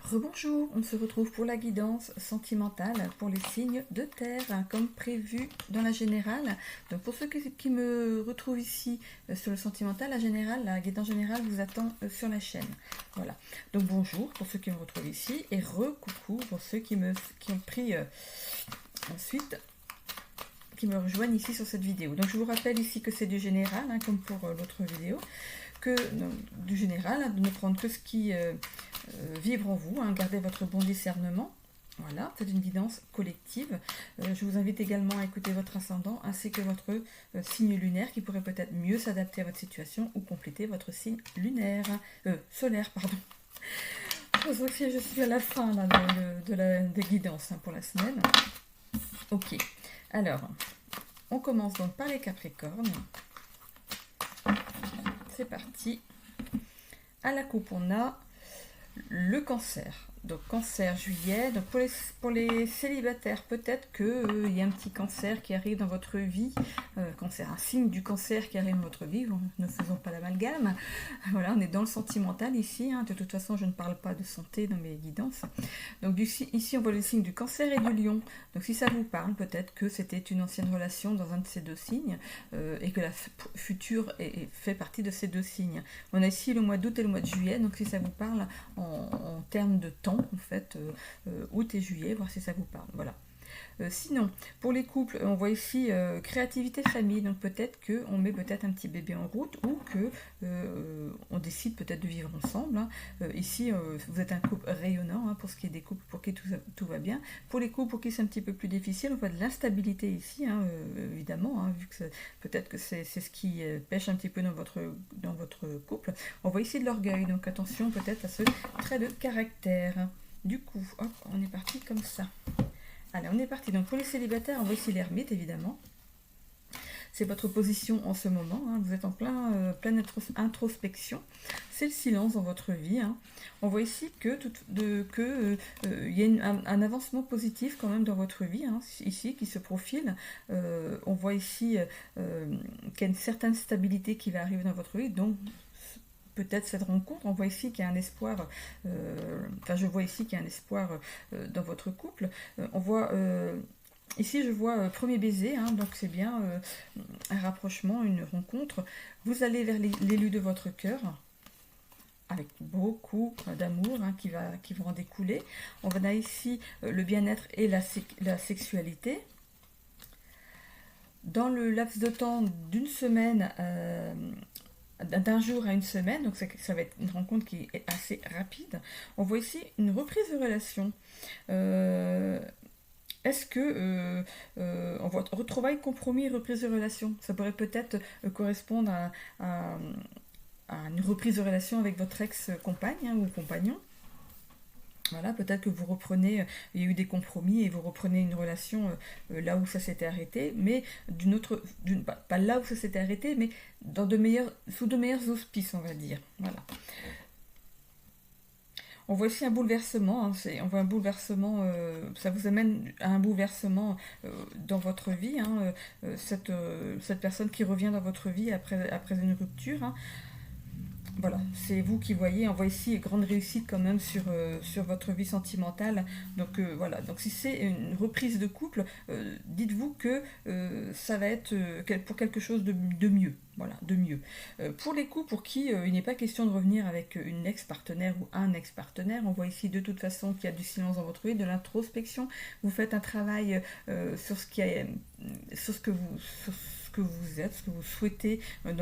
Rebonjour, on se retrouve pour la guidance sentimentale pour les signes de terre, comme prévu dans la générale. Donc pour ceux qui me retrouvent ici sur le sentimental, la guidance générale vous attend sur la chaîne. Voilà. Donc bonjour pour ceux qui me retrouvent ici et re-coucou pour ceux qui ont pris ensuite, qui me rejoignent ici sur cette vidéo. Donc je vous rappelle ici que c'est du général, comme pour l'autre vidéo, du général, de ne prendre que ce qui vibre en vous, gardez votre bon discernement. Voilà, c'est une guidance collective. Je vous invite également à écouter votre ascendant ainsi que votre signe lunaire qui pourrait peut-être mieux s'adapter à votre situation ou compléter votre signe lunaire, solaire, pardon. Je suis à la fin là, des guidances pour la semaine. Ok, alors, on commence donc par les Capricornes. C'est parti. À la coupe, on a le Cancer. Donc Cancer juillet. Donc pour les célibataires, peut-être qu'il y a un petit cancer qui arrive dans votre vie. Cancer, un signe du cancer qui arrive dans votre vie. Ne faisons pas l'amalgame. Voilà, on est dans le sentimental ici. De toute façon, je ne parle pas de santé dans mes guidances. Donc ici, on voit le signe du Cancer et du Lion. Donc si ça vous parle, peut-être que c'était une ancienne relation dans un de ces deux signes et que la future fait partie de ces deux signes. On a ici le mois d'août et le mois de juillet. Donc si ça vous parle en termes de temps, en fait, août et juillet, voir si ça vous parle. Voilà. Sinon, pour les couples, on voit ici créativité famille, donc peut-être qu'on met peut-être un petit bébé en route ou que on décide peut-être de vivre ensemble. Ici, vous êtes un couple rayonnant, pour ce qui est des couples pour qui tout va bien. Pour les couples pour qui c'est un petit peu plus difficile, on voit de l'instabilité ici, évidemment, vu que peut-être que c'est ce qui pêche un petit peu dans votre couple. On voit ici de l'orgueil, donc attention peut-être à ce trait de caractère. Du coup, hop, on est parti comme ça. Allez, on est parti. Donc pour les célibataires, on voit ici l'ermite, évidemment. C'est votre position en ce moment. Vous êtes en pleine introspection. C'est le silence dans votre vie. On voit ici que y a un avancement positif quand même dans votre vie, ici, qui se profile. On voit ici qu'il y a une certaine stabilité qui va arriver dans votre vie. Donc, peut-être cette rencontre, on voit ici qu'il y a un espoir, je vois ici qu'il y a un espoir dans votre couple. On voit, ici je vois premier baiser, donc c'est bien un rapprochement, une rencontre. Vous allez vers l'élu de votre cœur, avec beaucoup d'amour qui vont en découler. On a ici le bien-être et la sexualité. Dans le laps de temps d'une semaine, d'un jour à une semaine, donc ça va être une rencontre qui est assez rapide. On voit ici une reprise de relation. Est-ce que on voit retrouvailles, compromis, reprise de relation? Ça pourrait peut-être correspondre à une reprise de relation avec votre ex-compagne ou compagnon. Voilà, peut-être que vous reprenez, il y a eu des compromis et vous reprenez une relation là où ça s'était arrêté, mais pas là où ça s'était arrêté, mais sous de meilleurs auspices, on va dire. Voilà. On voit aussi un bouleversement, on voit un bouleversement, ça vous amène à un bouleversement dans votre vie, cette personne qui revient dans votre vie après une rupture. Voilà, c'est vous qui voyez, on voit ici grande réussite quand même sur votre vie sentimentale. Donc voilà, donc si c'est une reprise de couple, dites-vous que ça va être pour quelque chose de mieux. Voilà, de mieux. Pour les couples pour qui il n'est pas question de revenir avec une ex-partenaire ou un ex-partenaire, on voit ici de toute façon qu'il y a du silence dans votre vie, de l'introspection. Vous faites un travail sur ce que vous êtes, ce que vous souhaitez, ce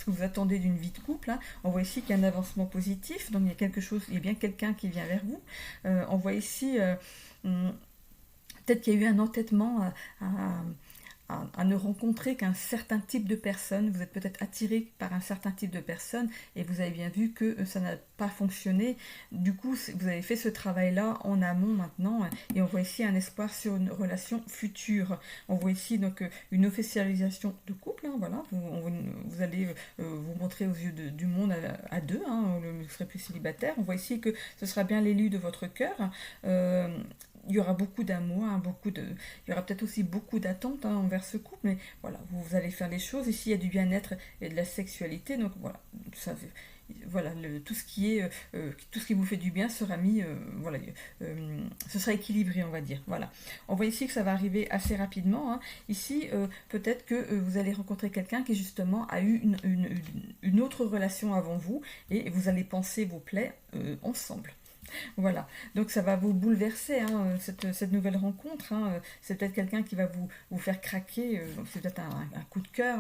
que vous attendez d'une vie de couple. On voit ici qu'il y a un avancement positif, donc il y a bien quelqu'un qui vient vers vous. On voit ici peut-être qu'il y a eu un entêtement à ne rencontrer qu'un certain type de personne. Vous êtes peut-être attiré par un certain type de personne et vous avez bien vu que ça n'a pas fonctionné. Du coup, vous avez fait ce travail-là en amont maintenant et on voit ici un espoir sur une relation future. On voit ici donc une officialisation de couple. Voilà, vous allez vous montrer aux yeux du monde à deux. Vous ne serez plus célibataire. On voit ici que ce sera bien l'élu de votre cœur. Il y aura beaucoup d'amour, il y aura peut-être aussi beaucoup d'attentes envers ce couple, mais voilà, vous allez faire les choses. Ici, il y a du bien-être et de la sexualité, donc voilà, voilà, tout ce qui vous fait du bien sera mis, voilà, ce sera équilibré, on va dire. Voilà. On voit ici que ça va arriver assez rapidement, hein. Ici, peut-être que vous allez rencontrer quelqu'un qui justement a eu une autre relation avant vous et vous allez penser vos plaies ensemble. Voilà, donc ça va vous bouleverser, hein, cette nouvelle rencontre, hein. C'est peut-être quelqu'un qui va vous faire craquer, c'est peut-être un coup de cœur,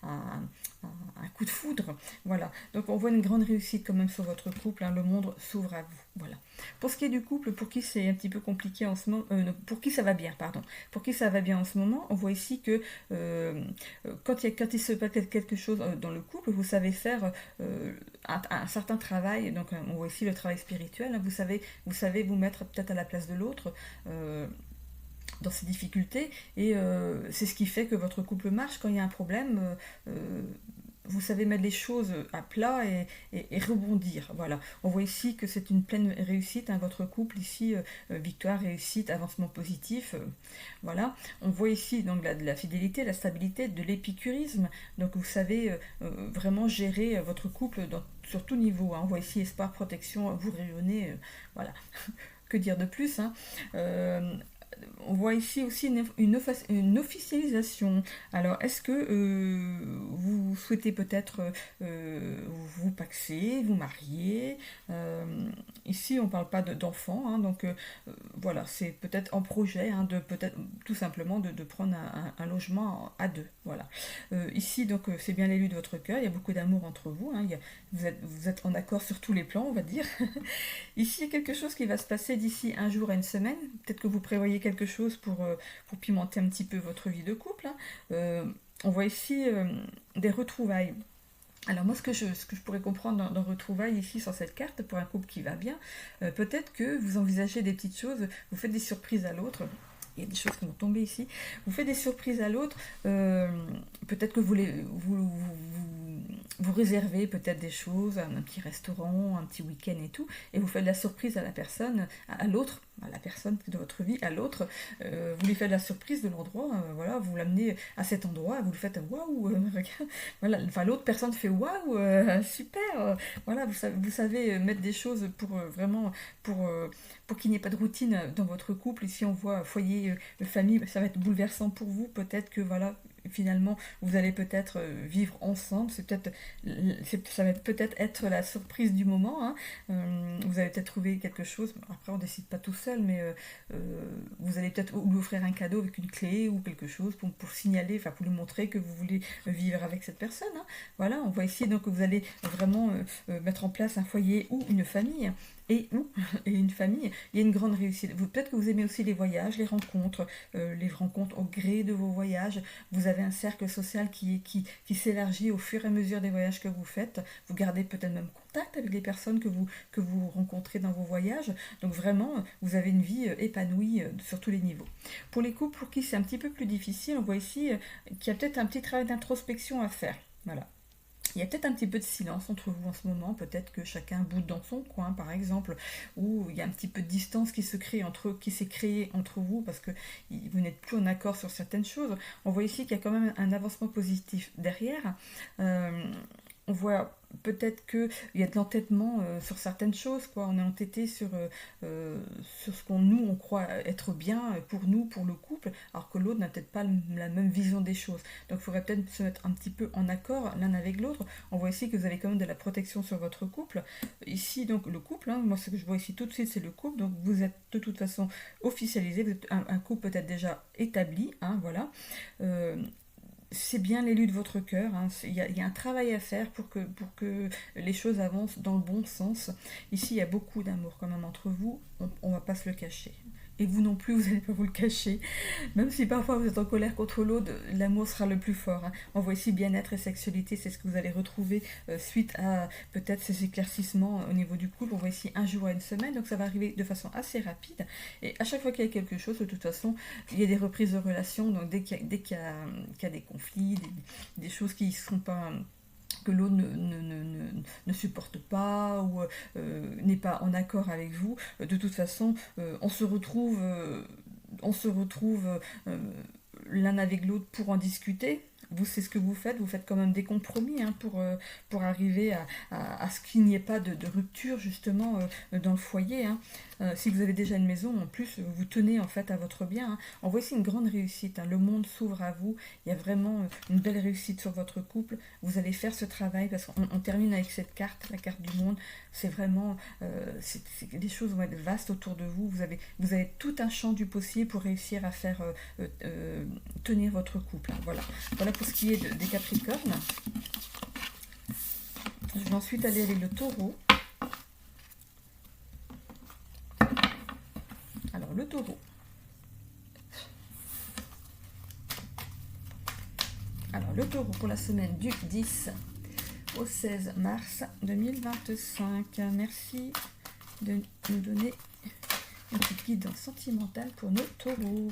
un coup de foudre. Voilà, donc on voit une grande réussite quand même sur votre couple, hein, le monde s'ouvre à vous. Voilà. Pour ce qui est du couple, pour qui c'est un petit peu compliqué en ce moment, pour qui ça va bien, pardon, pour qui ça va bien en ce moment, on voit ici que quand il se passe quelque chose dans le couple, vous savez faire un certain travail, donc on voit ici le travail spirituel, hein. Vous savez vous mettre peut-être à la place de l'autre dans ses difficultés, et c'est ce qui fait que votre couple marche. Quand il y a un problème, vous savez mettre les choses à plat et rebondir. Voilà. On voit ici que c'est une pleine réussite, hein, votre couple ici, victoire, réussite, avancement positif. Voilà. On voit ici donc de la fidélité, la stabilité, de l'épicurisme. Donc vous savez vraiment gérer votre couple sur tout niveau, hein. On voit ici espoir, protection, vous rayonnez. Voilà. Que dire de plus, hein. On voit ici aussi une officialisation. Alors, est-ce que vous souhaitez peut-être vous paxer, vous marier? Ici, on ne parle pas d'enfants, hein, donc voilà, c'est peut-être en projet, hein, de peut-être tout simplement de prendre un logement à deux. Voilà. Ici, donc, c'est bien l'élu de votre cœur, il y a beaucoup d'amour entre vous, hein, vous êtes en accord sur tous les plans, on va dire. Ici, il y a quelque chose qui va se passer d'ici un jour à une semaine. Peut-être que vous prévoyez quelque chose pour pimenter un petit peu votre vie de couple, hein. On voit ici des retrouvailles. Alors moi, ce que je pourrais comprendre dans retrouvailles ici sur cette carte, pour un couple qui va bien, peut-être que vous envisagez des petites choses, vous faites des surprises à l'autre. Il y a des choses qui vont tomber ici. Vous faites des surprises à l'autre. Peut-être que vous réservez peut-être des choses, un petit restaurant, un petit week-end et tout, et vous faites de la surprise à la personne, à l'autre, à la personne de votre vie, à l'autre. Vous lui faites la surprise de l'endroit, voilà, vous l'amenez à cet endroit, vous lui faites waouh, regarde, voilà, enfin l'autre personne fait waouh, super, voilà, vous savez mettre des choses pour vraiment pour qu'il n'y ait pas de routine dans votre couple. Ici on voit foyer, famille, ça va être bouleversant pour vous, peut-être que voilà, finalement vous allez peut-être vivre ensemble, ça va peut-être être la surprise du moment, hein. Vous allez peut-être trouver quelque chose, après on décide pas tout seul, mais vous allez peut-être lui offrir un cadeau avec une clé ou quelque chose pour signaler, enfin pour lui montrer que vous voulez vivre avec cette personne, hein. Voilà, on voit ici donc que vous allez vraiment mettre en place un foyer ou une famille. Et une famille, il y a une grande réussite. Peut-être que vous aimez aussi les voyages, les rencontres au gré de vos voyages. Vous avez un cercle social qui s'élargit au fur et à mesure des voyages que vous faites. Vous gardez peut-être même contact avec les personnes que vous rencontrez dans vos voyages. Donc vraiment, vous avez une vie épanouie sur tous les niveaux. Pour les couples pour qui c'est un petit peu plus difficile, on voit ici qu'il y a peut-être un petit travail d'introspection à faire. Voilà. Il y a peut-être un petit peu de silence entre vous en ce moment, peut-être que chacun boude dans son coin par exemple, ou il y a un petit peu de distance qui s'est créée entre vous parce que vous n'êtes plus en accord sur certaines choses. On voit ici qu'il y a quand même un avancement positif derrière. On voit peut-être qu'il y a de l'entêtement sur certaines choses, quoi. On est entêté sur ce on croit être bien pour nous, pour le couple, alors que l'autre n'a peut-être pas la même vision des choses. Donc il faudrait peut-être se mettre un petit peu en accord l'un avec l'autre. On voit ici que vous avez quand même de la protection sur votre couple. Ici, donc le couple, hein, moi ce que je vois ici tout de suite, c'est le couple. Donc vous êtes de toute façon officialisé, vous êtes un couple peut-être déjà établi, hein, voilà. C'est bien l'élu de votre cœur, hein. Il y a un travail à faire pour que les choses avancent dans le bon sens. Ici, il y a beaucoup d'amour quand même entre vous, on ne va pas se le cacher. Et vous non plus, vous n'allez pas vous le cacher. Même si parfois vous êtes en colère contre l'autre, l'amour sera le plus fort, hein. On voit ici bien-être et sexualité, c'est ce que vous allez retrouver suite à peut-être ces éclaircissements au niveau du couple. On voit ici un jour à une semaine, donc ça va arriver de façon assez rapide. Et à chaque fois qu'il y a quelque chose, de toute façon, il y a des reprises de relations. Donc dès qu'il y a des conflits, des choses qui ne sont pas... que l'autre ne supporte pas ou n'est pas en accord avec vous, de toute façon, on se retrouve l'un avec l'autre pour en discuter. vous, c'est ce que vous faites quand même des compromis hein, pour arriver à ce qu'il n'y ait pas de rupture justement dans le foyer. Hein. Si vous avez déjà une maison, en plus, vous tenez en fait à votre bien. Hein. On voit ici une grande réussite. Hein. Le monde s'ouvre à vous. Il y a vraiment une belle réussite sur votre couple. Vous allez faire ce travail parce qu'on termine avec cette carte, la carte du monde. C'est vraiment, les choses vont être vastes autour de vous. Vous avez tout un champ du possible pour réussir à faire tenir votre couple. Hein. Voilà pour ce qui est des Capricornes. Je vais ensuite aller avec le Taureau. Alors, le Taureau. Alors, le Taureau pour la semaine du 10 au 16 mars 2025. Merci de nous donner une petite guidance sentimentale pour nos taureaux.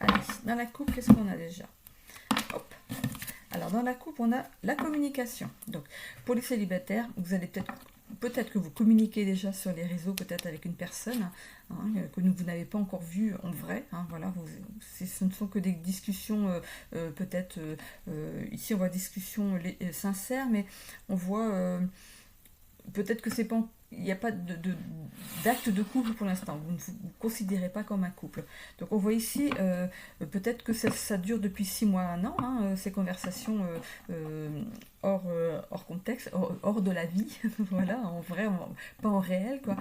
Allez, dans la coupe, qu'est-ce qu'on a déjà? Hop. Alors, dans la coupe, on a la communication. Donc, pour les célibataires, vous allez peut-être que vous communiquez déjà sur les réseaux, peut-être avec une personne hein, que vous n'avez pas encore vue en vrai. Hein, voilà, ce ne sont que des discussions, peut-être, ici on voit discussions sincères, mais on voit peut-être que c'est pas... Il n'y a pas d'acte de couple pour l'instant. Vous ne vous considérez pas comme un couple. Donc on voit ici, peut-être que ça dure depuis 6 mois, 1 an, hein, ces conversations hors contexte, hors de la vie, voilà, en vrai, pas en réel, quoi.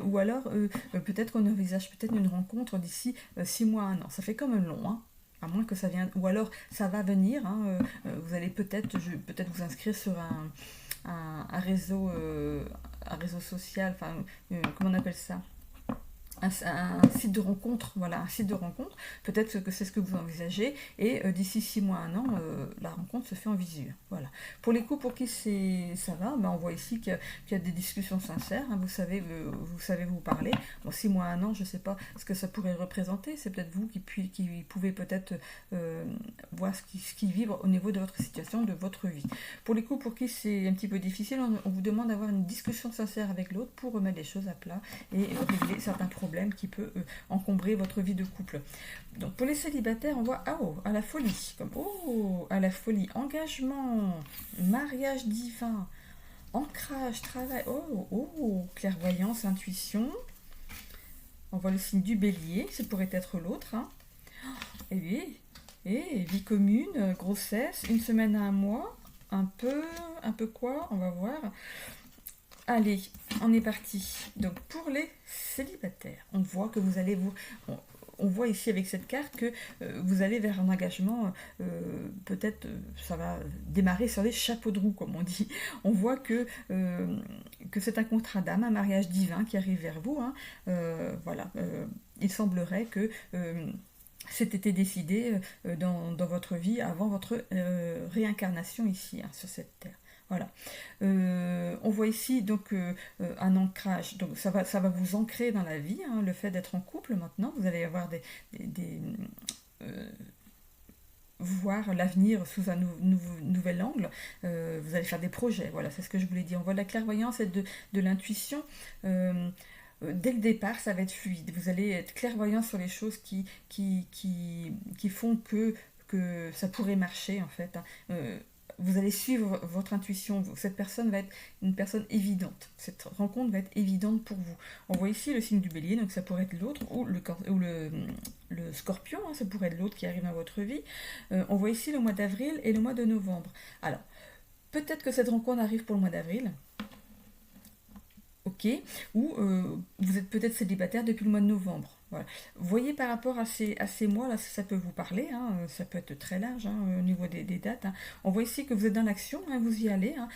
Ou alors, peut-être qu'on envisage peut-être une rencontre d'ici 6 mois, 1 an. Ça fait quand même long, hein. À moins que ça vienne, ou alors ça va venir. Hein, vous allez peut-être vous inscrire sur un réseau social, enfin, comment on appelle ça, un site de rencontre, voilà, un site de rencontre, peut-être que c'est ce que vous envisagez, et d'ici 6 mois, 1 an, la rencontre se fait en visu. Voilà. Pour les couples pour qui ça va, ben on voit ici qu'il y a des discussions sincères, hein, vous savez vous parler. Bon, 6 mois, 1 an, je ne sais pas ce que ça pourrait représenter, c'est peut-être vous qui pouvez peut-être voir ce qui vibre au niveau de votre situation, de votre vie. Pour les couples pour qui c'est un petit peu difficile, on vous demande d'avoir une discussion sincère avec l'autre pour remettre les choses à plat et régler certains problèmes qui peut encombrer votre vie de couple. Donc pour les célibataires, on voit à la folie, à la folie, engagement, mariage divin, ancrage, travail, clairvoyance, intuition. On voit le signe du Bélier, ce pourrait être l'autre. Hein. Et oui, et vie commune, grossesse, 1 semaine à 1 mois, un peu quoi, on va voir. Allez, on est parti. Donc pour les célibataires, on voit que vous allez on voit ici avec cette carte que vous allez vers un engagement, peut-être ça va démarrer sur les chapeaux de roue, comme on dit. On voit que c'est un contrat d'âme, un mariage divin qui arrive vers vous. Hein. Voilà, il semblerait que c'était décidé dans votre vie avant votre réincarnation ici, hein, sur cette terre. Voilà. On voit ici donc un ancrage. Donc ça va vous ancrer dans la vie, hein, le fait d'être en couple maintenant. Vous allez avoir voir l'avenir sous un nouvel angle. Vous allez faire des projets. Voilà, c'est ce que je voulais dire. On voit de la clairvoyance et de l'intuition. Dès le départ, ça va être fluide. Vous allez être clairvoyant sur les choses qui font que ça pourrait marcher en fait. Hein. Vous allez suivre votre intuition. Cette personne va être une personne évidente. Cette rencontre va être évidente pour vous. On voit ici le signe du Bélier, donc ça pourrait être l'autre, ou le Scorpion, hein, ça pourrait être l'autre qui arrive dans votre vie. On voit ici le mois d'avril et le mois de novembre. Alors, peut-être que cette rencontre arrive pour le mois d'avril. Ok, ou vous êtes peut-être célibataire depuis le mois de novembre. Voilà. Vous voyez par rapport à ces mois, là, ça peut vous parler, hein, ça peut être très large hein, au niveau des dates. Hein. On voit ici que vous êtes dans l'action, hein, vous y allez. Hein.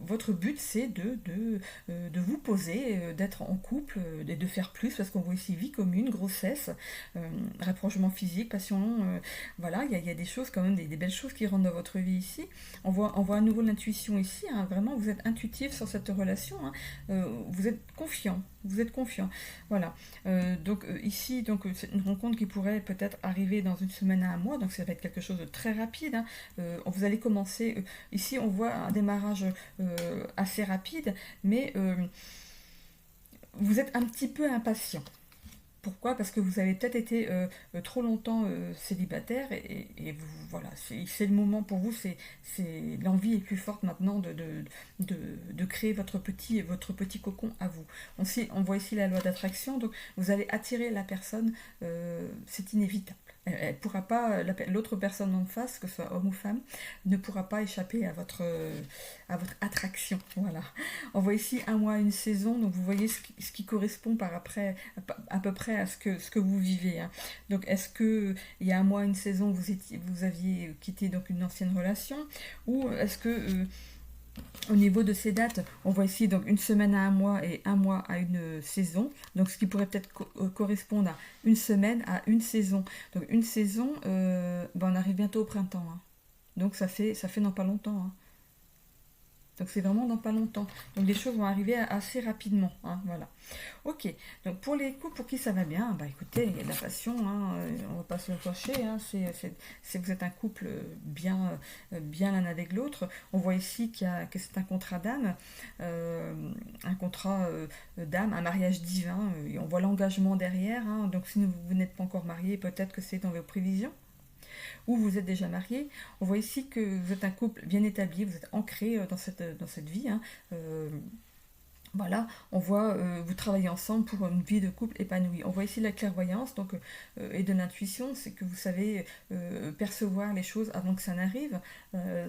Votre but, c'est de vous poser, d'être en couple, de faire plus, parce qu'on voit ici vie commune, grossesse, rapprochement physique, passion. Voilà, il y a des choses quand même, des belles choses qui rentrent dans votre vie ici. On voit à nouveau l'intuition ici, hein, vraiment, vous êtes intuitif sur cette relation, hein, vous êtes confiant. Voilà. Donc ici, c'est une rencontre qui pourrait peut-être arriver dans 1 semaine à 1 mois, donc ça va être quelque chose de très rapide. Hein. Vous allez commencer. Ici, on voit un démarrage assez rapide, mais vous êtes un petit peu impatient. Pourquoi? Parce que vous avez peut-être été trop longtemps célibataire et vous, voilà, c'est le moment pour vous, l'envie est plus forte maintenant de créer votre petit cocon à vous. On voit ici la loi d'attraction, donc vous allez attirer la personne, c'est inévitable. Elle pourra pas, l'autre personne en face, que ce soit homme ou femme, ne pourra pas échapper à votre attraction. Voilà. On voit ici un mois, une saison, donc vous voyez ce qui correspond par après, à peu près à ce que vous vivez. Hein. Donc est-ce que il y a un mois, une saison, vous aviez quitté donc une ancienne relation, ou est-ce que au niveau de ces dates, on voit ici donc une semaine à un mois et un mois à une saison. Donc ce qui pourrait peut-être correspondre à une semaine à une saison. Donc une saison, on arrive bientôt au printemps. Hein. Donc ça fait dans pas longtemps. Hein. Donc c'est vraiment dans pas longtemps. Donc les choses vont arriver assez rapidement. Hein, voilà. Ok. Donc pour les couples pour qui ça va bien, bah écoutez, il y a de la passion. Hein, on va pas se le cacher. Hein, vous êtes un couple bien l'un avec l'autre. On voit ici que c'est un contrat d'âme, un contrat d'âme, un mariage divin. Et on voit l'engagement derrière. Hein, donc si vous n'êtes pas encore marié, peut-être que c'est dans vos prévisions ou vous êtes déjà marié. On voit ici que vous êtes un couple bien établi, vous êtes ancré dans cette vie. Hein. Voilà, on voit vous travaillez ensemble pour une vie de couple épanouie. On voit ici la clairvoyance donc, et de l'intuition, c'est que vous savez percevoir les choses avant que ça n'arrive.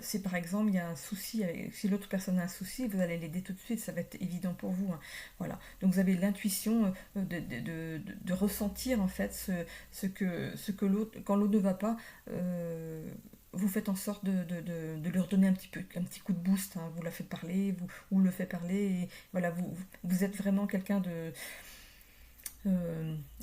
Si par exemple il y a un souci, si l'autre personne a un souci, vous allez l'aider tout de suite, ça va être évident pour vous. Hein. Voilà, donc vous avez l'intuition de ressentir en fait ce que l'autre, quand l'autre ne va pas, vous faites en sorte de leur donner un petit coup de boost. Hein. Vous la faites parler, vous le faites parler. Et voilà, vous êtes vraiment quelqu'un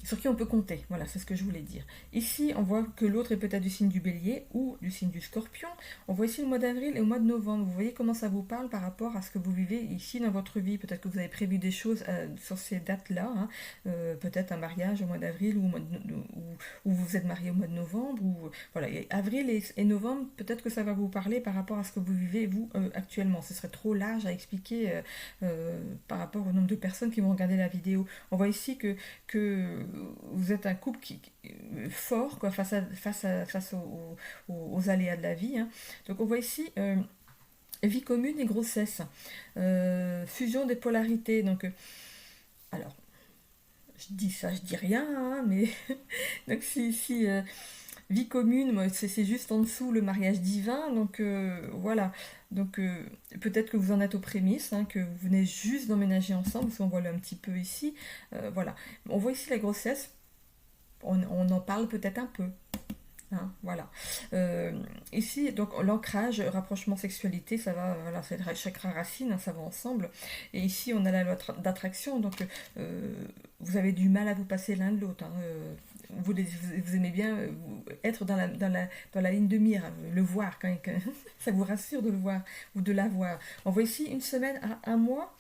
sur qui on peut compter. Voilà, c'est ce que je voulais dire. Ici, on voit que l'autre est peut-être du signe du bélier ou du signe du scorpion. On voit ici le mois d'avril et le mois de novembre. Vous voyez comment ça vous parle par rapport à ce que vous vivez ici dans votre vie. Peut-être que vous avez prévu des choses sur ces dates-là. Hein. Peut-être un mariage au mois d'avril ou vous êtes marié au mois de novembre. Voilà. Et avril et novembre, peut-être que ça va vous parler par rapport à ce que vous vivez, vous, actuellement. Ce serait trop large à expliquer par rapport au nombre de personnes qui vont regarder la vidéo. On voit ici que vous êtes un couple fort quoi, face aux aléas de la vie. Hein. Donc on voit ici vie commune et grossesse, fusion des polarités. Donc, alors, je dis ça, je dis rien, hein, mais donc si vie commune, c'est juste en dessous le mariage divin, donc voilà. Donc peut-être que vous en êtes aux prémices, hein, que vous venez juste d'emménager ensemble, parce qu'on voit un petit peu ici. Voilà. On voit ici la grossesse, on en parle peut-être un peu. Hein, voilà. Ici, donc l'ancrage, rapprochement, sexualité, ça va, voilà, c'est le chakra racine, hein, ça va ensemble. Et ici, on a la loi d'attraction, donc vous avez du mal à vous passer l'un de l'autre. Hein, vous aimez bien être dans la ligne de mire, le voir, quand ça vous rassure de le voir ou de la voir. On voit ici une semaine à un mois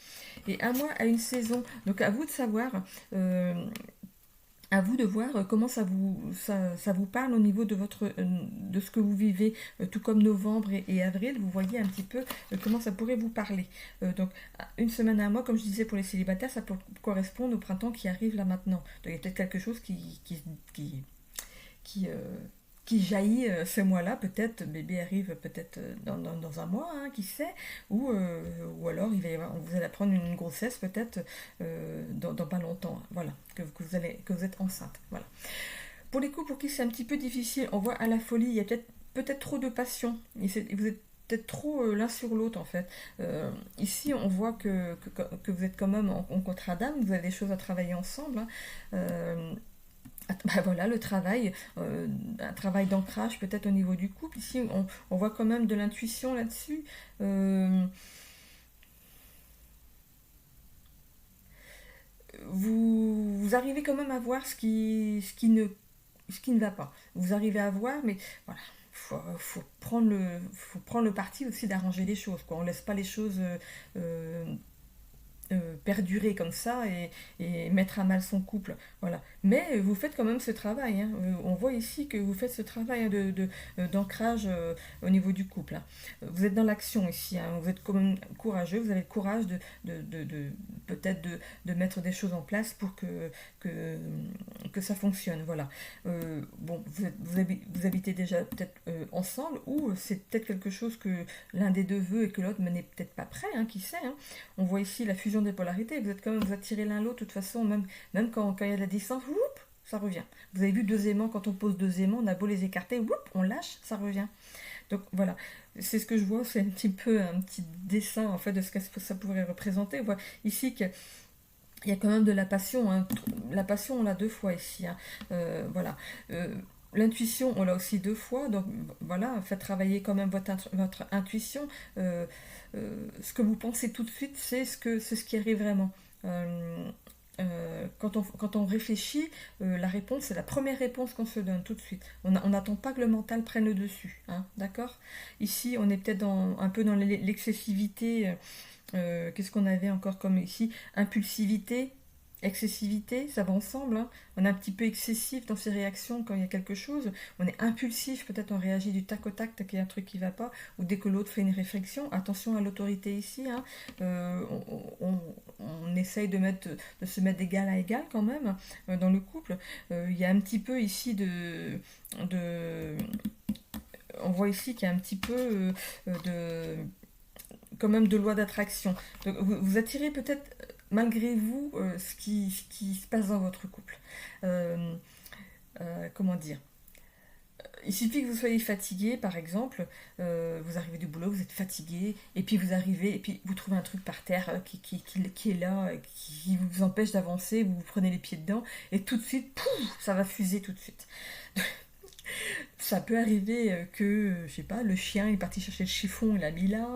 et un mois à une saison. Donc à vous de savoir. À vous de voir comment ça vous parle au niveau de ce que vous vivez, tout comme novembre et avril, vous voyez un petit peu comment ça pourrait vous parler. Donc une semaine à un mois, comme je disais pour les célibataires, ça peut correspondre au printemps qui arrive là maintenant. Donc il y a peut-être quelque chose qui, qui jaillit ce mois-là, peut-être bébé arrive peut-être dans un mois, hein, qui sait, ou alors vous allez prendre une grossesse peut-être dans pas longtemps, hein, voilà, que vous êtes enceinte, voilà. Pour les couples pour qui c'est un petit peu difficile, on voit à la folie, il y a peut-être trop de passion, et vous êtes peut-être trop l'un sur l'autre en fait. Ici on voit que vous êtes quand même en contrat d'âme, vous avez des choses à travailler ensemble, hein. Bah voilà, le travail, un travail d'ancrage peut-être au niveau du couple. Ici, on voit quand même de l'intuition là-dessus. Vous arrivez quand même à voir ce qui ne va pas. Vous arrivez à voir, mais voilà, faut prendre faut prendre le parti aussi d'arranger les choses, quoi. On laisse pas les choses perdurer comme ça et mettre à mal son couple. Voilà. Mais vous faites quand même ce travail, hein. On voit ici que vous faites ce travail, hein, d'ancrage au niveau du couple, hein. Vous êtes dans l'action ici, hein. Vous êtes quand même courageux, vous avez le courage peut-être de mettre des choses en place pour que, que ça fonctionne. Voilà. Bon, vous habitez déjà peut-être ensemble, ou c'est peut-être quelque chose que l'un des deux veut et que l'autre n'est peut-être pas prêt, hein, qui sait, hein. On voit ici la fusion des polarités, vous êtes quand même, vous attirez l'un l'autre de toute façon, même quand il y a de la distance, whoop, ça revient. Vous avez vu deux aimants, quand on pose deux aimants, on a beau les écarter, whoop, on lâche, ça revient. Donc voilà, c'est ce que je vois, c'est un petit peu un petit dessin en fait de ce que ça pourrait représenter. On voit ici qu'il y a quand même de la passion, hein. La passion, on l'a deux fois ici, hein. Voilà. L'intuition, on l'a aussi deux fois, donc voilà, faites travailler quand même votre intuition. Ce que vous pensez tout de suite, c'est ce qui arrive vraiment. Euh, quand on réfléchit, la réponse, c'est la première réponse qu'on se donne tout de suite. On n'attend pas que le mental prenne le dessus, hein, d'accord? Ici, on est peut-être un peu dans l'excessivité. Qu'est-ce qu'on avait encore comme ici? Impulsivité, excessivité, ça va ensemble, hein. On est un petit peu excessif dans ses réactions quand il y a quelque chose. On est impulsif, peut-être on réagit du tac au tac, qu'il y a un truc qui ne va pas, ou dès que l'autre fait une réflexion. Attention à l'autorité ici, hein. On essaye de se mettre d'égal à égal quand même, dans le couple. Il y a un petit peu ici de on voit ici qu'il y a un petit peu quand même de loi d'attraction. Donc vous attirez peut-être malgré vous ce qui se passe dans votre couple. Euh, comment dire? Il suffit que vous soyez fatigué, par exemple, vous arrivez du boulot, vous êtes fatigué, et puis vous arrivez, et puis vous trouvez un truc par terre qui est là, qui vous empêche d'avancer, vous prenez les pieds dedans, et tout de suite, pouf, ça va fuser tout de suite. Ça peut arriver je sais pas, le chien est parti chercher le chiffon, il l'a mis là,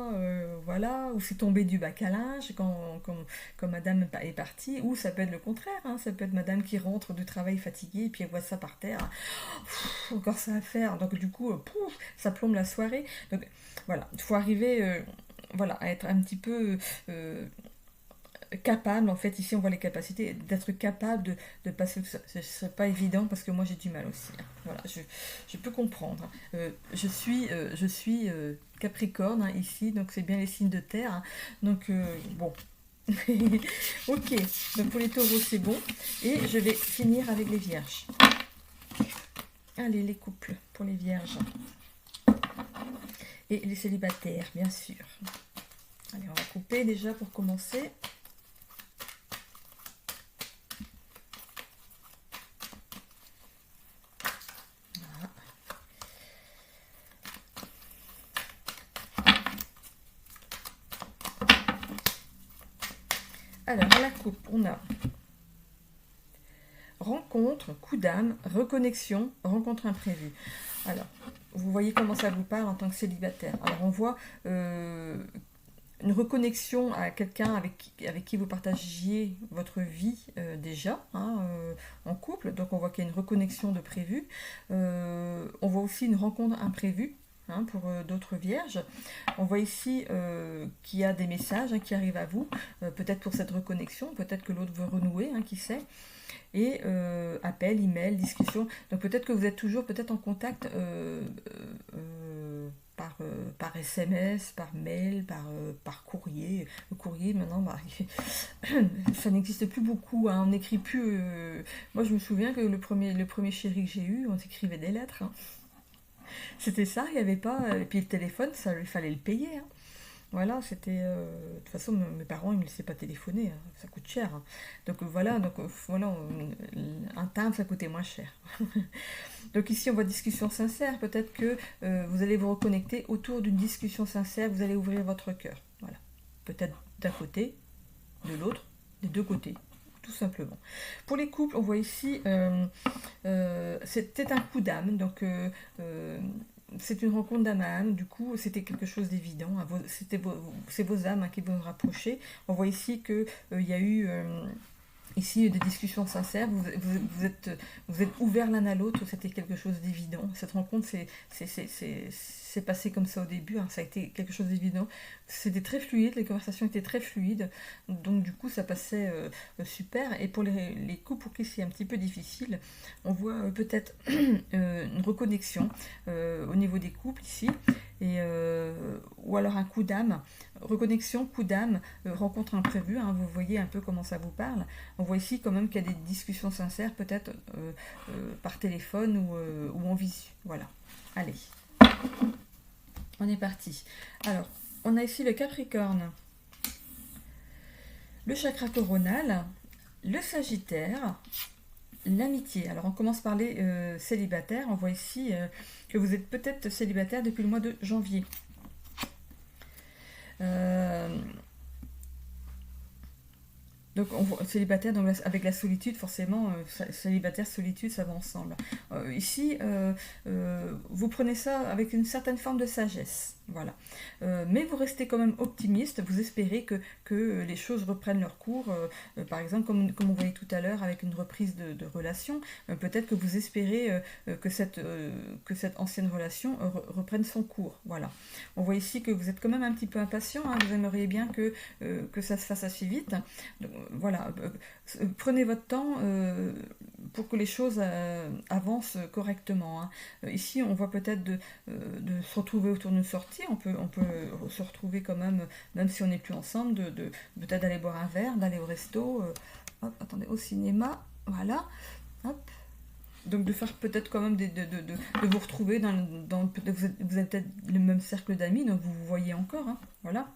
voilà, ou c'est tombé du bac à linge quand madame est partie, ou ça peut être le contraire, hein, ça peut être madame qui rentre du travail fatiguée, et puis elle voit ça par terre, pff, encore ça à faire, donc du coup, pouf, ça plombe la soirée. Donc voilà, il faut arriver voilà, à être un petit peu capable, en fait, ici on voit les capacités, d'être capable de passer, ce serait pas évident parce que moi j'ai du mal aussi, hein. Voilà, je peux comprendre, hein. Je suis Capricorne, hein, ici, donc c'est bien les signes de terre, hein. Donc bon. Ok, donc pour les taureaux c'est bon, et je vais finir avec les vierges. Allez, les couples pour les vierges et les célibataires, bien sûr. Allez, on va couper déjà pour commencer. Alors, à la coupe, on a rencontre, coup d'âme, reconnexion, rencontre imprévue. Alors, vous voyez comment ça vous parle en tant que célibataire. Alors, on voit une reconnexion à quelqu'un avec qui vous partagiez votre vie déjà, hein, en couple. Donc, on voit qu'il y a une reconnexion de prévu. On voit aussi une rencontre imprévue, hein, pour d'autres vierges. On voit ici qu'il y a des messages, hein, qui arrivent à vous, peut-être pour cette reconnexion, peut-être que l'autre veut renouer, hein, qui sait. Et appel, email, discussion. Donc peut-être que vous êtes toujours peut-être en contact par SMS, par mail, par courrier. Le courrier maintenant, bah, ça n'existe plus beaucoup, hein. On n'écrit plus. Moi je me souviens que le premier chéri que j'ai eu, on s'écrivait des lettres, hein. C'était ça, il n'y avait pas. Et puis le téléphone, ça lui fallait le payer, hein. Voilà, c'était. De toute façon, mes parents, ils ne me laissaient pas téléphoner, hein, ça coûte cher, hein. Donc voilà, un timbre, ça coûtait moins cher. Donc ici, on voit discussion sincère. Peut-être que vous allez vous reconnecter autour d'une discussion sincère, vous allez ouvrir votre cœur. Voilà. Peut-être d'un côté, de l'autre, des deux côtés, tout simplement. Pour les couples, on voit ici, c'était un coup d'âme, donc c'est une rencontre d'âme à âme, du coup c'était quelque chose d'évident, hein. C'est vos âmes, hein, qui vont rapprocher. On voit ici qu'il y a eu Ici, des discussions sincères, vous êtes ouverts l'un à l'autre, c'était quelque chose d'évident. Cette rencontre, c'est passé comme ça au début, hein, ça a été quelque chose d'évident. C'était très fluide, les conversations étaient très fluides, donc du coup, ça passait super. Et pour les couples pour qui c'est un petit peu difficile, on voit peut-être une reconnexion au niveau des couples ici, ou alors un coup d'âme, reconnexion, coup d'âme, rencontre imprévue, hein, vous voyez un peu comment ça vous parle. On voit ici quand même qu'il y a des discussions sincères, peut-être par téléphone ou en visu. Voilà. Allez, on est parti. Alors, on a ici le Capricorne, le chakra coronal, le Sagittaire, l'amitié. Alors, on commence par les célibataires. On voit ici que vous êtes peut-être célibataire depuis le mois de janvier. Donc, célibataire, donc, avec la solitude, forcément, célibataire, solitude, ça va ensemble. Ici, vous prenez ça avec une certaine forme de sagesse. Voilà. Mais vous restez quand même optimiste, vous espérez que les choses reprennent leur cours. Par exemple, comme on voyait tout à l'heure avec une reprise de relation, peut-être que vous espérez que cette ancienne relation reprenne son cours. Voilà. On voit ici que vous êtes quand même un petit peu impatient, hein, vous aimeriez bien que ça se fasse assez vite. Donc, voilà, prenez votre temps pour que les choses avancent correctement, hein. Ici, on voit peut-être de se retrouver autour d'une sortie, on peut se retrouver quand même si on n'est plus ensemble, peut-être d'aller boire un verre, d'aller au resto, hop, attendez, au cinéma, voilà, hop. Donc de faire peut-être quand même de vous retrouver vous avez peut-être le même cercle d'amis, donc vous vous voyez encore, hein, voilà.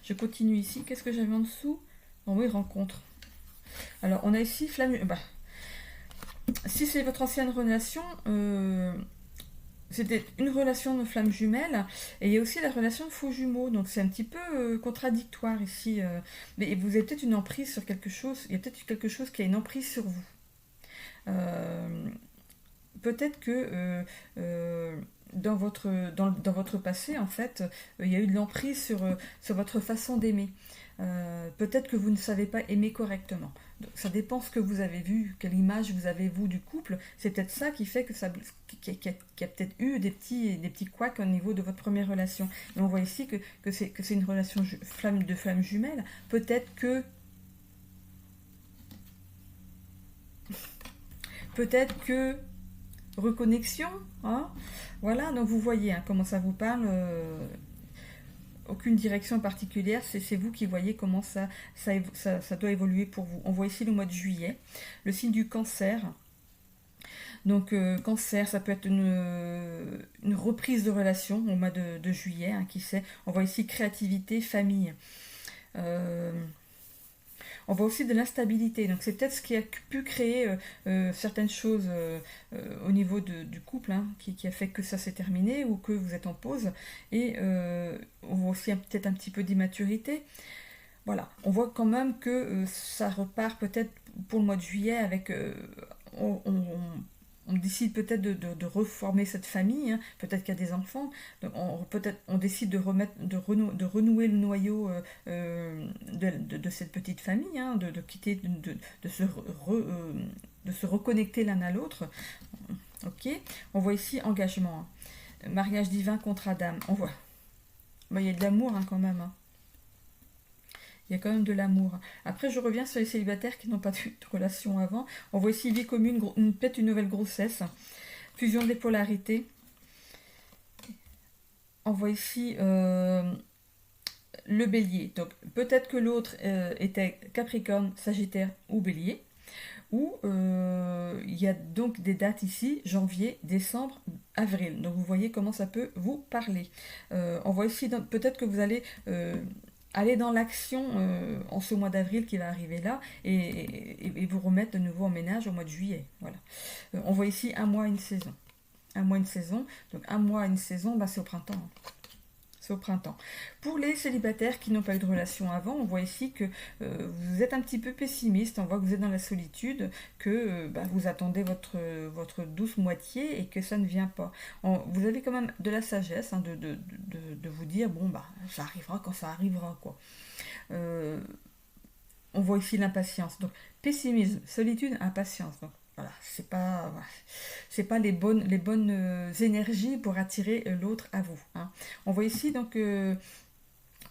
Je continue ici, qu'est-ce que j'avais en dessous? Oh oui, rencontre. Alors, on a ici flamme. Si c'est votre ancienne relation, c'était une relation de flamme jumelle, et il y a aussi la relation de faux jumeaux, donc c'est un petit peu contradictoire ici. Mais vous avez peut-être une emprise sur quelque chose, il y a peut-être quelque chose qui a une emprise sur vous. Peut-être que dans votre passé, en fait, il y a eu de l'emprise sur votre façon d'aimer. Peut-être que vous ne savez pas aimer correctement. Donc, ça dépend ce que vous avez vu, quelle image vous avez vous du couple. C'est peut-être ça qui fait que qu'il y a peut-être eu des petits couacs au niveau de votre première relation. Et on voit ici que c'est une relation de flamme jumelle. Peut-être que reconnexion, hein, voilà. Donc vous voyez, hein, comment ça vous parle. Aucune direction particulière, c'est vous qui voyez comment ça doit évoluer pour vous. On voit ici le mois de juillet, le signe du cancer. Donc cancer, ça peut être une reprise de relation au mois de juillet, hein, qui sait. On voit ici créativité, famille. On voit aussi de l'instabilité. Donc c'est peut-être ce qui a pu créer certaines choses au niveau du couple, hein, qui a fait que ça s'est terminé ou que vous êtes en pause. Et on voit aussi peut-être un petit peu d'immaturité. Voilà, on voit quand même que ça repart peut-être pour le mois de juillet avec... on décide peut-être de reformer cette famille, hein. Peut-être qu'il y a des enfants, donc peut-être on décide de renouer le noyau de cette petite famille, hein, de quitter, de se reconnecter l'un à l'autre. Ok, on voit ici engagement, hein. Mariage divin, contrat d'âme. On voit, il y a de l'amour, hein, quand même, hein. Il y a quand même de l'amour. Après, je reviens sur les célibataires qui n'ont pas eu de relation avant. On voit ici vie commune, peut-être une nouvelle grossesse, fusion des polarités. On voit ici le bélier. Donc, peut-être que l'autre était Capricorne, Sagittaire ou bélier. Ou il y a donc des dates ici, janvier, décembre, avril. Donc, vous voyez comment ça peut vous parler. On voit ici, peut-être que vous allez... aller dans l'action en ce mois d'avril qui va arriver là et vous remettre de nouveau en ménage au mois de juillet. Voilà. On voit ici un mois, une saison. Un mois, une saison. Donc un mois, une saison, c'est au printemps. C'est au printemps. Pour les célibataires qui n'ont pas eu de relation avant, on voit ici que vous êtes un petit peu pessimiste, on voit que vous êtes dans la solitude, que vous attendez votre douce moitié et que ça ne vient pas. Vous avez quand même de la sagesse, hein, de vous dire, bon, ça arrivera quand ça arrivera, quoi. on voit ici l'impatience. Donc, pessimisme, solitude, impatience. Donc, voilà, c'est pas les bonnes énergies pour attirer l'autre à vous, hein. On voit ici donc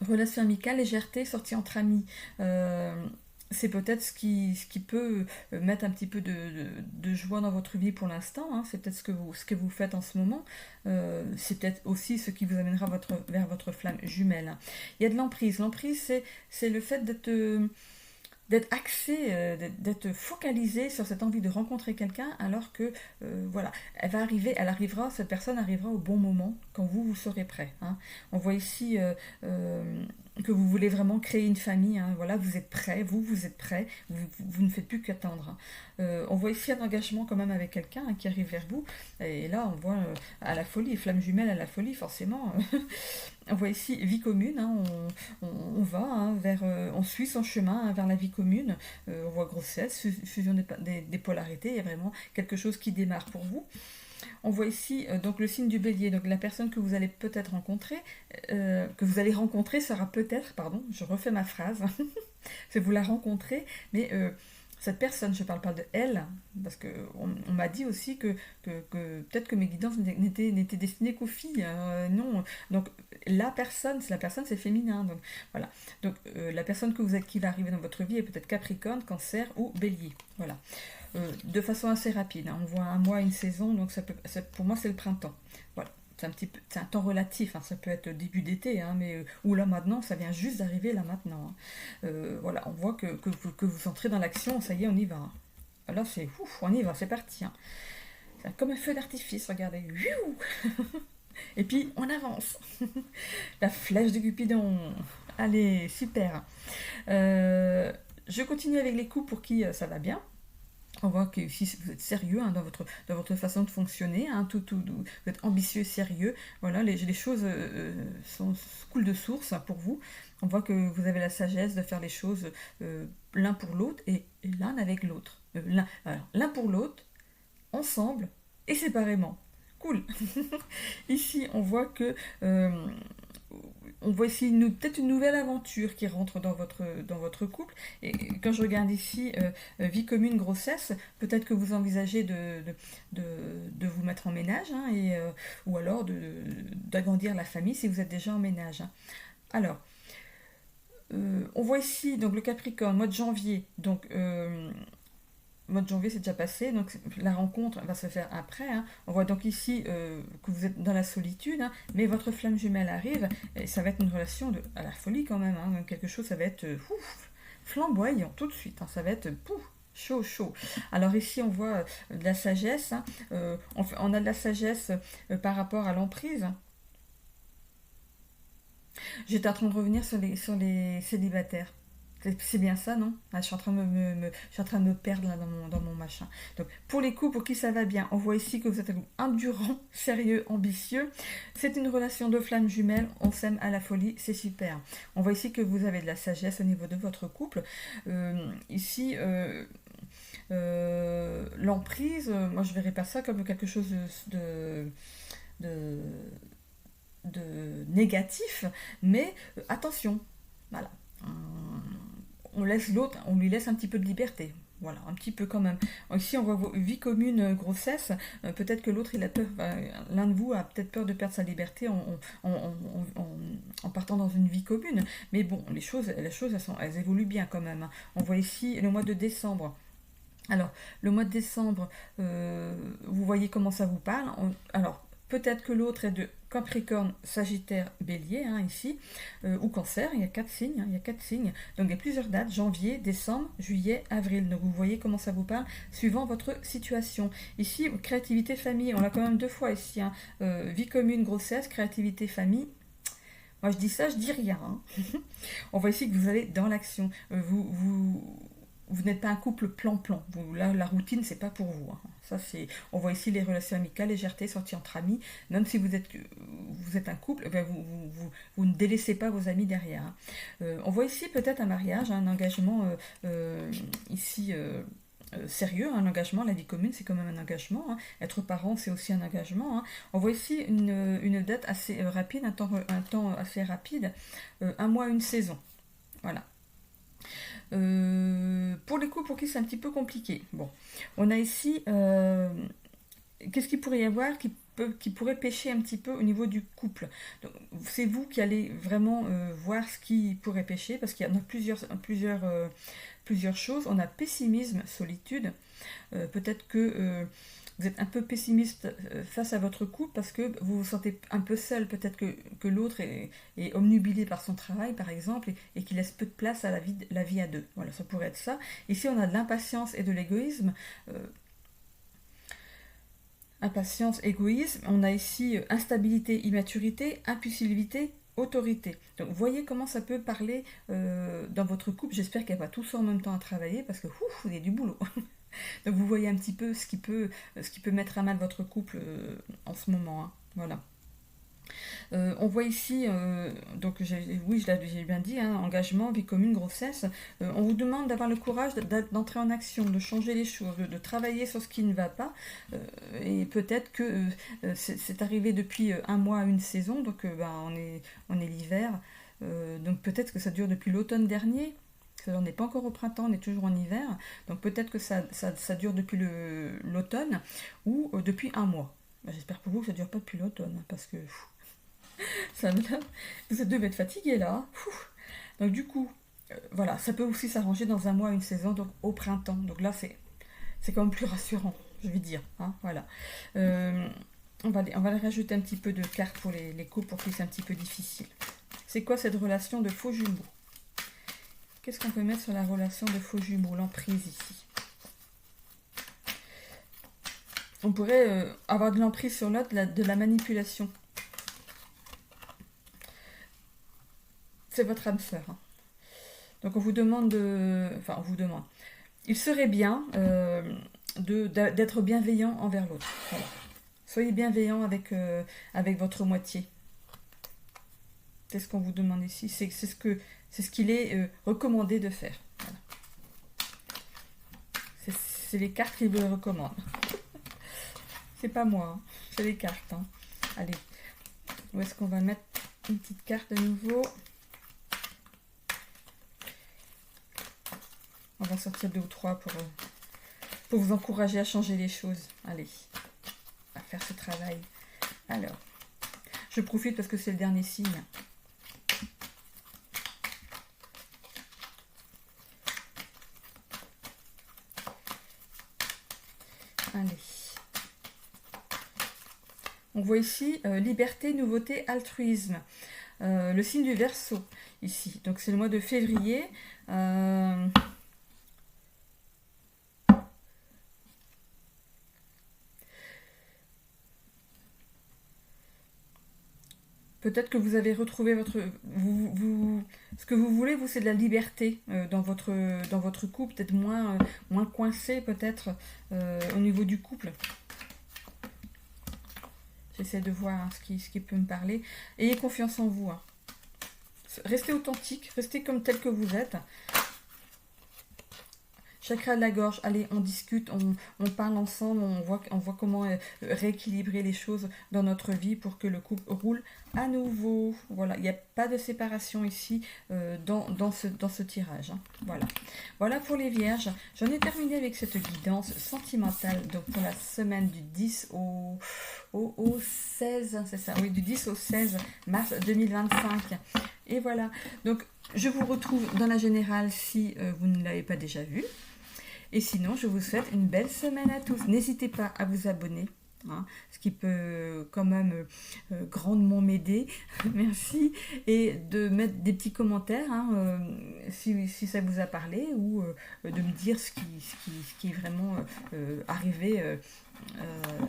relation amicale, légèreté, sortie entre amis. Euh, c'est peut-être ce qui peut mettre un petit peu de joie dans votre vie pour l'instant, hein. C'est peut-être ce que vous faites en ce moment. C'est peut-être aussi ce qui vous amènera vers votre flamme jumelle, hein. Il y a de l'emprise. L'emprise, c'est le fait d'être axé, d'être focalisé sur cette envie de rencontrer quelqu'un, alors que voilà, cette personne arrivera au bon moment quand vous serez prêt, hein. On voit ici que vous voulez vraiment créer une famille, hein. Voilà, vous êtes prêt, vous êtes prêt, vous ne faites plus qu'attendre, hein. On voit ici un engagement quand même avec quelqu'un, hein, qui arrive vers vous, et là on voit à la folie, flamme jumelle à la folie forcément. On voit ici vie commune, hein. On va, hein, on suit son chemin, hein, vers la vie commune. On voit grossesse, fusion des polarités, il y a vraiment quelque chose qui démarre pour vous. On voit ici donc le signe du bélier, donc la personne que vous allez peut-être rencontrer, sera peut-être, pardon, je refais ma phrase, c'est vous la rencontrez, mais cette personne, je ne parle pas de elle, parce qu'on m'a dit aussi que peut-être que mes guidances n'étaient destinées qu'aux filles, hein. Non, donc la personne, c'est féminin, donc voilà. Donc la personne qui va arriver dans votre vie est peut-être Capricorne, Cancer ou Bélier, voilà. De façon assez rapide, hein. On voit un mois, une saison, donc pour moi c'est le printemps. Voilà. C'est un temps relatif, hein. Ça peut être début d'été, hein, mais ou là maintenant, ça vient juste d'arriver là maintenant, hein. Voilà, on voit que vous entrez dans l'action, ça y est, on y va, hein. Là c'est ouf, on y va, c'est parti, hein. C'est comme un feu d'artifice, regardez. Et puis on avance. La flèche de Cupidon. Allez, super. Je continue avec les coups pour qui ça va bien. On voit que ici vous êtes sérieux, hein, dans votre façon de fonctionner, hein, vous êtes ambitieux et sérieux. Voilà, les choses coulent de source, hein, pour vous. On voit que vous avez la sagesse de faire les choses l'un pour l'autre et l'un avec l'autre. L'un pour l'autre, ensemble et séparément. Cool. Ici, on voit ici peut-être une nouvelle aventure qui rentre dans votre couple. Et quand je regarde ici, vie commune, grossesse, peut-être que vous envisagez de vous mettre en ménage, hein, ou alors d'agrandir la famille si vous êtes déjà en ménage, hein. Alors, on voit ici donc le Capricorne, mois de janvier. Donc, mois de janvier c'est déjà passé, donc la rencontre va se faire après, hein. On voit donc ici que vous êtes dans la solitude, hein, mais votre flamme jumelle arrive, et ça va être une relation à la folie quand même, hein. Quelque chose, ça va être flamboyant tout de suite, hein. Ça va être chaud, chaud. Alors ici on voit de la sagesse, hein. On a de la sagesse par rapport à l'emprise. J'étais en train de revenir sur les célibataires. C'est bien ça, non? Ah, je suis en train je suis en train de me perdre là dans mon machin. Donc, pour les couples pour qui ça va bien, on voit ici que vous êtes endurant, sérieux, ambitieux. C'est une relation de flamme jumelle, on s'aime à la folie, c'est super. On voit ici que vous avez de la sagesse au niveau de votre couple. Ici, l'emprise, moi je verrais pas ça comme quelque chose de, de négatif, mais attention, voilà. On laisse l'autre, on lui laisse un petit peu de liberté. Voilà, un petit peu quand même. Ici, on voit vie commune, grossesse. Peut-être que l'autre, il a peur, l'un de vous a peut-être peur de perdre sa liberté en partant dans une vie commune. Mais bon, les choses elles évoluent bien quand même, hein. On voit ici le mois de décembre. Alors, le mois de décembre, vous voyez comment ça vous parle. Alors, peut-être que l'autre est de Capricorne, Sagittaire, Bélier, hein, ici, ou Cancer. Il y a 4 signes, hein, il y a 4 signes. Donc, il y a plusieurs dates, janvier, décembre, juillet, avril. Donc, vous voyez comment ça vous parle, suivant votre situation. Ici, créativité, famille, on l'a quand même 2 fois ici, hein. Vie commune, grossesse, créativité, famille. Moi, je dis ça, je dis rien, hein. On voit ici que vous allez dans l'action. Vous n'êtes pas un couple plan-plan. Là, la routine, c'est pas pour vous, hein. Ça, on voit ici les relations amicales, légèreté, sortie entre amis. Même si vous êtes un couple, ben vous ne délaissez pas vos amis derrière, hein. On voit ici peut-être un mariage, un engagement ici sérieux, un engagement. La vie commune, c'est quand même un engagement, hein. Être parent, c'est aussi un engagement, hein. On voit ici une date assez rapide, un temps assez rapide, un mois, une saison. Voilà. Pour les couples pour qui c'est un petit peu compliqué. Bon, on a ici, qu'est-ce qu'il pourrait y avoir qui pourrait pêcher un petit peu au niveau du couple. C'est vous qui allez vraiment voir ce qui pourrait pêcher, parce qu'il y en a plusieurs choses. On a pessimisme, solitude. Peut-être que vous êtes un peu pessimiste face à votre couple parce que vous vous sentez un peu seul. Peut-être que l'autre est omnubilé par son travail, par exemple, et qu'il laisse peu de place à la vie à deux. Voilà, ça pourrait être ça. Ici, on a de l'impatience et de l'égoïsme. Impatience, égoïsme. On a ici instabilité, immaturité, impulsivité, autorité. Donc, vous voyez comment ça peut parler dans votre couple. J'espère qu'elle va tous en même temps à travailler parce que ouf, il y a du boulot. Donc vous voyez un petit peu ce qui peut mettre à mal votre couple en ce moment. Hein. Voilà. On voit ici, donc oui, j'ai bien dit, hein, engagement, vie commune, grossesse. On vous demande d'avoir le courage d'entrer en action, de changer les choses, de travailler sur ce qui ne va pas. Et peut-être que c'est arrivé depuis un mois, une saison, donc on est l'hiver. Donc peut-être que ça dure depuis l'automne dernier. On n'est pas encore au printemps, on est toujours en hiver. Donc peut-être que ça dure depuis l'automne ou depuis un mois. J'espère pour vous que ça ne dure pas depuis l'automne, parce que vous devez être fatigué là. Donc du coup, voilà, ça peut aussi s'arranger dans un mois, une saison, donc au printemps. Donc là, c'est quand même plus rassurant, je vais dire. Hein, voilà. On va rajouter un petit peu de cartes pour les couples pour qui c'est un petit peu difficile. C'est quoi cette relation de faux jumeaux? Qu'est-ce qu'on peut mettre sur la relation de faux jumeaux, l'emprise ici? On pourrait avoir de l'emprise sur l'autre, de la manipulation. C'est votre âme sœur. Hein. Donc on vous demande Enfin, on vous demande. Il serait bien d'être bienveillant envers l'autre. Voilà. Soyez bienveillant avec votre moitié. C'est ce qu'on vous demande ici. C'est ce qu'il est recommandé de faire. Voilà. C'est les cartes qui vous le recommandent. C'est pas moi, hein. C'est les cartes. Hein. Allez, où est-ce qu'on va mettre une petite carte de nouveau? On va sortir 2 ou 3 pour vous encourager à changer les choses. Allez, à faire ce travail. Alors, je profite parce que c'est le dernier signe. Allez. On voit ici liberté, nouveauté, altruisme. Le signe du Verseau, ici. Donc c'est le mois de février. Peut-être que vous avez retrouvé votre... ce que vous voulez, vous, c'est de la liberté dans votre couple, peut-être moins coincé, peut-être, au niveau du couple. J'essaie de voir hein, ce qui peut me parler. Ayez confiance en vous. Hein. Restez authentique, restez comme tel que vous êtes. Chakra de la gorge, allez, on discute, on parle ensemble, on voit comment rééquilibrer les choses dans notre vie pour que le couple roule à nouveau. Voilà, il n'y a pas de séparation ici dans ce tirage. Hein. Voilà. Voilà pour les vierges. J'en ai terminé avec cette guidance sentimentale donc pour la semaine du 10 au 16, c'est ça, oui, du 10 au 16 mars 2025. Et voilà, donc je vous retrouve dans la générale si vous ne l'avez pas déjà vu. Et sinon, je vous souhaite une belle semaine à tous. N'hésitez pas à vous abonner, hein, ce qui peut quand même grandement m'aider. Merci. Et de mettre des petits commentaires hein, si ça vous a parlé ou de me dire ce qui est vraiment arrivé.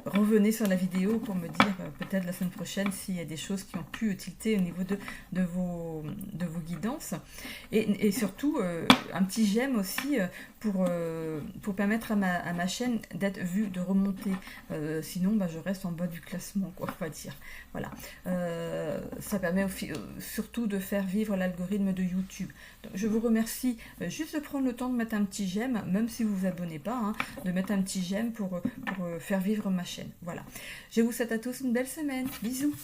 Revenez sur la vidéo pour me dire peut-être la semaine prochaine s'il y a des choses qui ont pu tilter au niveau de vos guidances et surtout un petit j'aime aussi pour permettre à ma chaîne d'être vue, de remonter sinon je reste en bas du classement quoi, on va dire. Voilà. Ça permet surtout de faire vivre l'algorithme de YouTube. Donc, je vous remercie juste de prendre le temps de mettre un petit j'aime, même si vous vous abonnez pas, hein, de mettre un petit j'aime pour faire vivre ma chaîne. Voilà. Je vous souhaite à tous une belle semaine. Bisous.